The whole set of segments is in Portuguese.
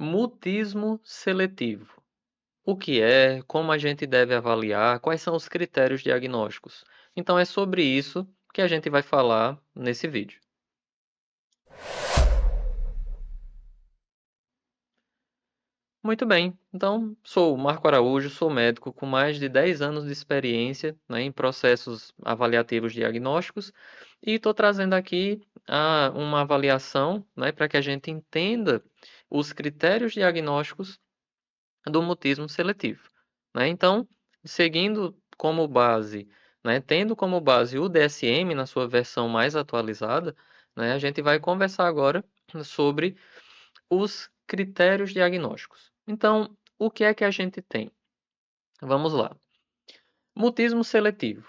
Mutismo seletivo. O que é? Como a gente deve avaliar? Quais são os critérios diagnósticos? Então é sobre isso que a gente vai falar nesse vídeo. Muito bem, então sou o Marco Araújo, sou médico com mais de 10 anos de experiência, né, em processos avaliativos diagnósticos e estou trazendo aqui uma avaliação, né, para que a gente entenda os critérios diagnósticos do mutismo seletivo, né? Então, seguindo como base, né, tendo como base o DSM na sua versão mais atualizada, né, a gente vai conversar agora sobre os critérios diagnósticos. Então, o que é que a gente tem? Vamos lá. Mutismo seletivo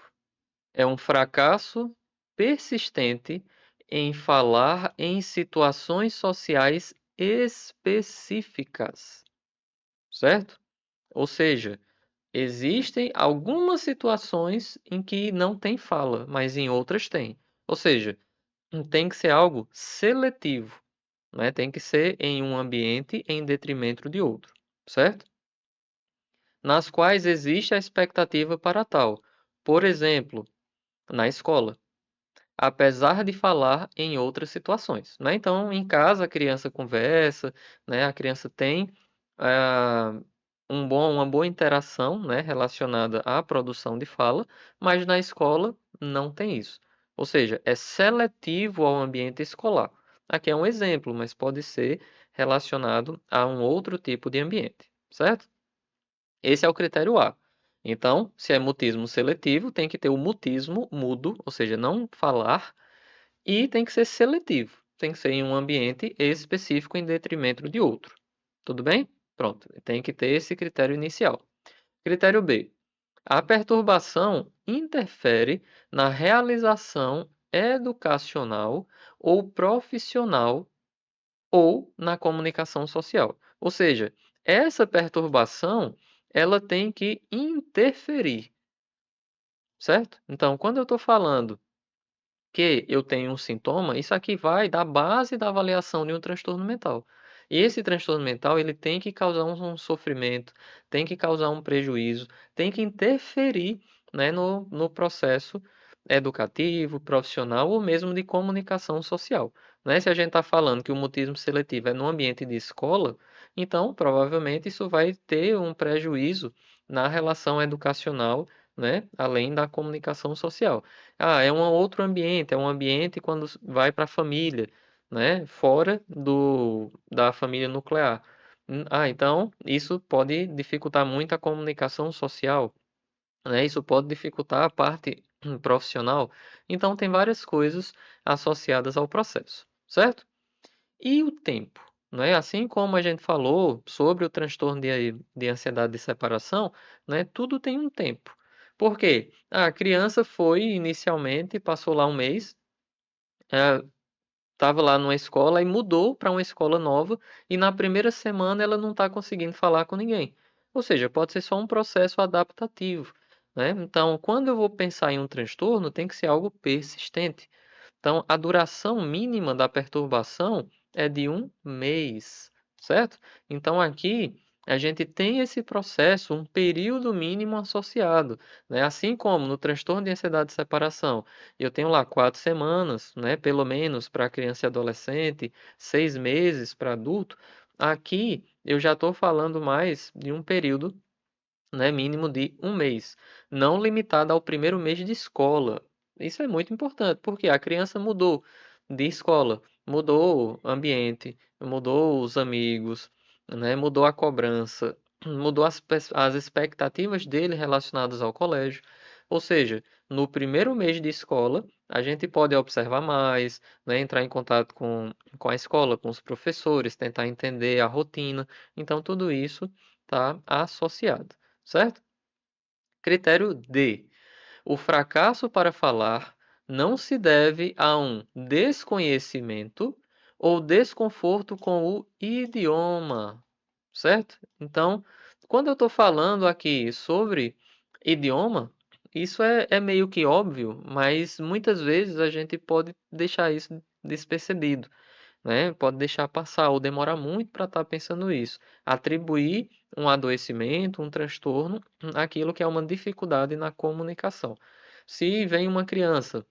é um fracasso persistente em falar em situações sociais específicas, certo? Ou seja, existem algumas situações em que não tem fala, mas em outras tem. Ou seja, tem que ser algo seletivo, né? Tem que ser em um ambiente em detrimento de outro, certo? Nas quais existe a expectativa para tal. Por exemplo, na escola, apesar de falar em outras situações, né? Então, em casa a criança conversa, né? A criança tem ah, uma boa interação, né? Relacionada à produção de fala, mas na escola não tem isso. Ou seja, é seletivo ao ambiente escolar. Aqui é um exemplo, mas pode ser relacionado a um outro tipo de ambiente, certo? Esse é o critério A. Então, se é mutismo seletivo, tem que ter o mutismo mudo, ou seja, não falar, e tem que ser seletivo. Tem que ser em um ambiente específico em detrimento de outro. Tudo bem? Pronto. Tem que ter esse critério inicial. Critério B. A perturbação interfere na realização educacional ou profissional ou na comunicação social. Ou seja, essa perturbação ela tem que interferir, certo? Então, quando eu estou falando que eu tenho um sintoma, isso aqui vai da base da avaliação de um transtorno mental. E esse transtorno mental ele tem que causar um sofrimento, tem que causar um prejuízo, tem que interferir, né, no processo educativo, profissional ou mesmo de comunicação social. Né? Se a gente está falando que o mutismo seletivo é no ambiente de escola, então provavelmente isso vai ter um prejuízo na relação educacional, né, além da comunicação social. É um outro ambiente, é um ambiente quando vai para a família, né? Fora da família nuclear. Então isso pode dificultar muito a comunicação social, né? Isso pode dificultar a parte profissional. Então tem várias coisas associadas ao processo, certo? E o tempo, né? Assim como a gente falou sobre o transtorno de ansiedade de separação, né? Tudo tem um tempo. Por quê? A criança foi inicialmente, passou lá um mês, estava lá numa escola e mudou para uma escola nova e na primeira semana ela não está conseguindo falar com ninguém. Ou seja, pode ser só um processo adaptativo, né? Então, quando eu vou pensar em um transtorno, tem que ser algo persistente. Então, a duração mínima da perturbação é de um mês, certo? Então, aqui a gente tem esse processo, um período mínimo associado, né? Assim como no transtorno de ansiedade de separação, eu tenho lá 4 semanas, né? Pelo menos para criança e adolescente, 6 meses para adulto. Aqui eu já estou falando mais de um período, né, mínimo de um mês, não limitado ao primeiro mês de escola. Isso é muito importante, porque a criança mudou de escola, mudou o ambiente, mudou os amigos, né, mudou a cobrança, mudou as expectativas dele relacionadas ao colégio. Ou seja, no primeiro mês de escola, a gente pode observar mais, né, entrar em contato com a escola, com os professores, tentar entender a rotina. Então, tudo isso está associado. Certo? Critério D. O fracasso para falar não se deve a um desconhecimento ou desconforto com o idioma. Certo? Então, quando eu estou falando aqui sobre idioma, isso é meio que óbvio, mas muitas vezes a gente pode deixar isso despercebido. né? Pode deixar passar ou demorar muito para estar pensando isso. Atribuir um adoecimento, um transtorno, àquilo que é uma dificuldade na comunicação. Se vem uma criança,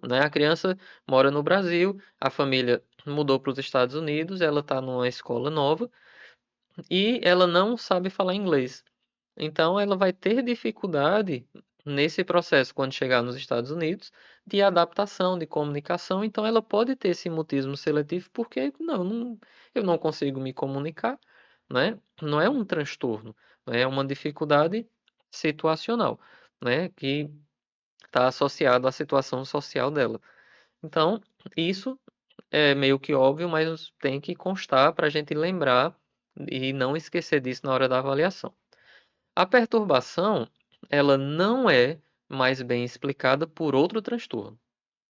né? A criança mora no Brasil, a família mudou para os Estados Unidos, ela está numa escola nova e ela não sabe falar inglês. Então, ela vai ter dificuldade nesse processo, quando chegar nos Estados Unidos, de adaptação, de comunicação. Então, ela pode ter esse mutismo seletivo porque eu não consigo me comunicar, né? Não é um transtorno, é uma dificuldade situacional, né? Que está associado à situação social dela. Então, isso é meio que óbvio, mas tem que constar para a gente lembrar e não esquecer disso na hora da avaliação. A perturbação, ela não é mais bem explicada por outro transtorno,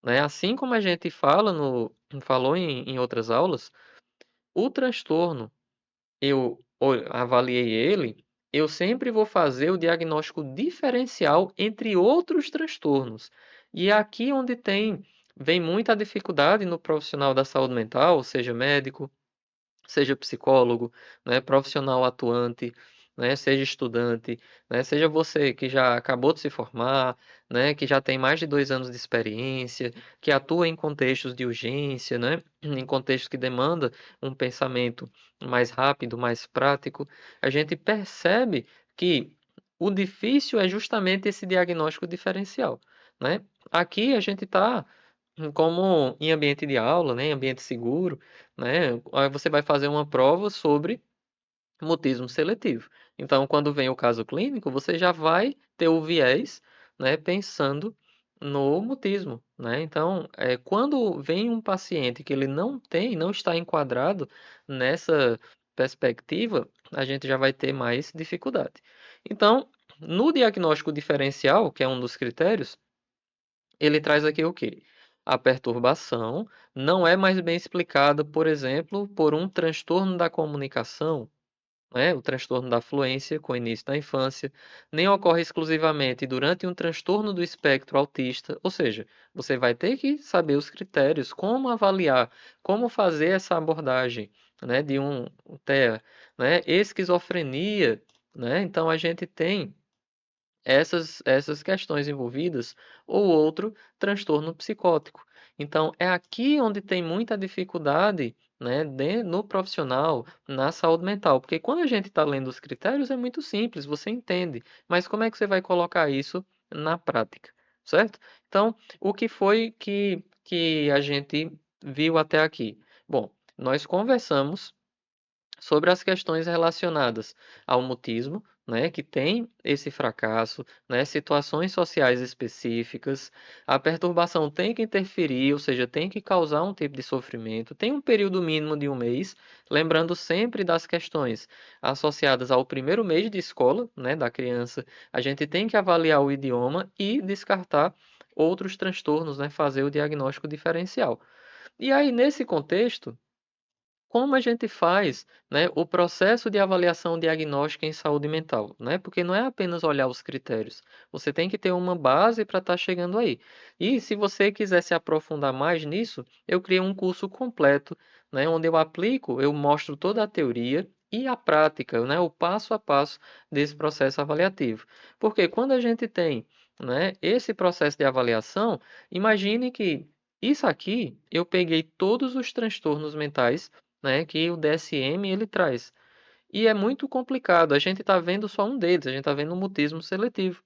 né? Assim como a gente falou em outras aulas, o transtorno, avaliei ele, eu sempre vou fazer o diagnóstico diferencial entre outros transtornos. E é aqui onde vem muita dificuldade no profissional da saúde mental, seja médico, seja psicólogo, né, profissional atuante, né, seja estudante, né, seja você que já acabou de se formar, né, que já tem mais de 2 anos de experiência, que atua em contextos de urgência, né, em contextos que demanda um pensamento mais rápido, mais prático, a gente percebe que o difícil é justamente esse diagnóstico diferencial, né? Aqui a gente está como em ambiente de aula, né, em ambiente seguro, né, aí você vai fazer uma prova sobre mutismo seletivo. Então, quando vem o caso clínico, você já vai ter o viés, né, pensando no mutismo, né? Então, quando vem um paciente que ele não está enquadrado nessa perspectiva, a gente já vai ter mais dificuldade. Então, no diagnóstico diferencial, que é um dos critérios, ele traz aqui o quê? A perturbação não é mais bem explicada, por exemplo, por um transtorno da comunicação, né? O transtorno da fluência com início na infância, nem ocorre exclusivamente durante um transtorno do espectro autista, ou seja, você vai ter que saber os critérios, como avaliar, como fazer essa abordagem, né, de um TEA, né? Esquizofrenia, né? Então a gente tem essas questões envolvidas ou outro transtorno psicótico. Então, é aqui onde tem muita dificuldade, né, no profissional, na saúde mental, porque quando a gente está lendo os critérios é muito simples, você entende, mas como é que você vai colocar isso na prática, certo? Então, o que foi que a gente viu até aqui? Bom, nós conversamos sobre as questões relacionadas ao mutismo, né, que tem esse fracasso, né, situações sociais específicas, a perturbação tem que interferir, ou seja, tem que causar um tipo de sofrimento, tem um período mínimo de 1 mês, lembrando sempre das questões associadas ao primeiro mês de escola, né, da criança, a gente tem que avaliar o idioma e descartar outros transtornos, né, fazer o diagnóstico diferencial. E aí, nesse contexto, como a gente faz, né, o processo de avaliação diagnóstica em saúde mental, né? Porque não é apenas olhar os critérios, você tem que ter uma base para estar chegando aí. E se você quiser se aprofundar mais nisso, eu criei um curso completo, né, onde eu mostro toda a teoria e a prática, né, o passo a passo desse processo avaliativo. Porque quando a gente tem, né, esse processo de avaliação, imagine que isso aqui eu peguei todos os transtornos mentais, né, que o DSM ele traz. E é muito complicado. A gente está vendo só um deles, a gente está vendo o mutismo seletivo.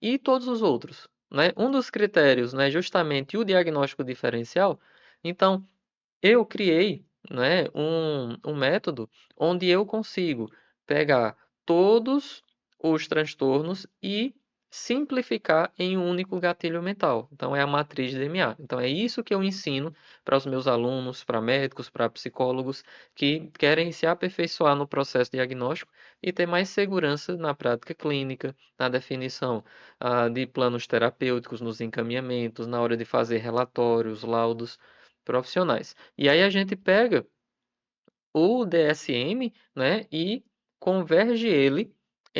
E todos os outros, né? Um dos critérios, né, justamente o diagnóstico diferencial. Então, eu criei, né, um método onde eu consigo pegar todos os transtornos e simplificar em um único gatilho mental. Então, é a matriz de DMA. Então, é isso que eu ensino para os meus alunos, para médicos, para psicólogos que querem se aperfeiçoar no processo diagnóstico e ter mais segurança na prática clínica, na definição de planos terapêuticos, nos encaminhamentos, na hora de fazer relatórios, laudos profissionais. E aí a gente pega o DSM, né, e converge ele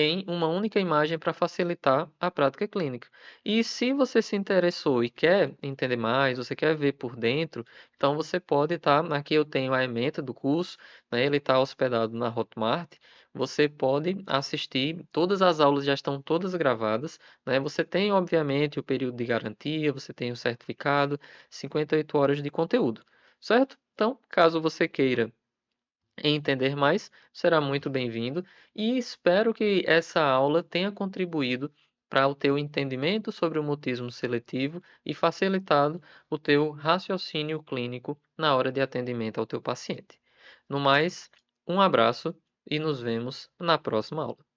em uma única imagem para facilitar a prática clínica. E se você se interessou e quer entender mais, você quer ver por dentro, então você pode estar. Aqui eu tenho a ementa do curso, né, ele está hospedado na Hotmart. Você pode assistir, todas as aulas já estão todas gravadas, né? Você tem, obviamente, o período de garantia, você tem o certificado, 58 horas de conteúdo, certo? Então, caso você queira entender mais, será muito bem-vindo e espero que essa aula tenha contribuído para o teu entendimento sobre o mutismo seletivo e facilitado o teu raciocínio clínico na hora de atendimento ao teu paciente. No mais, um abraço e nos vemos na próxima aula.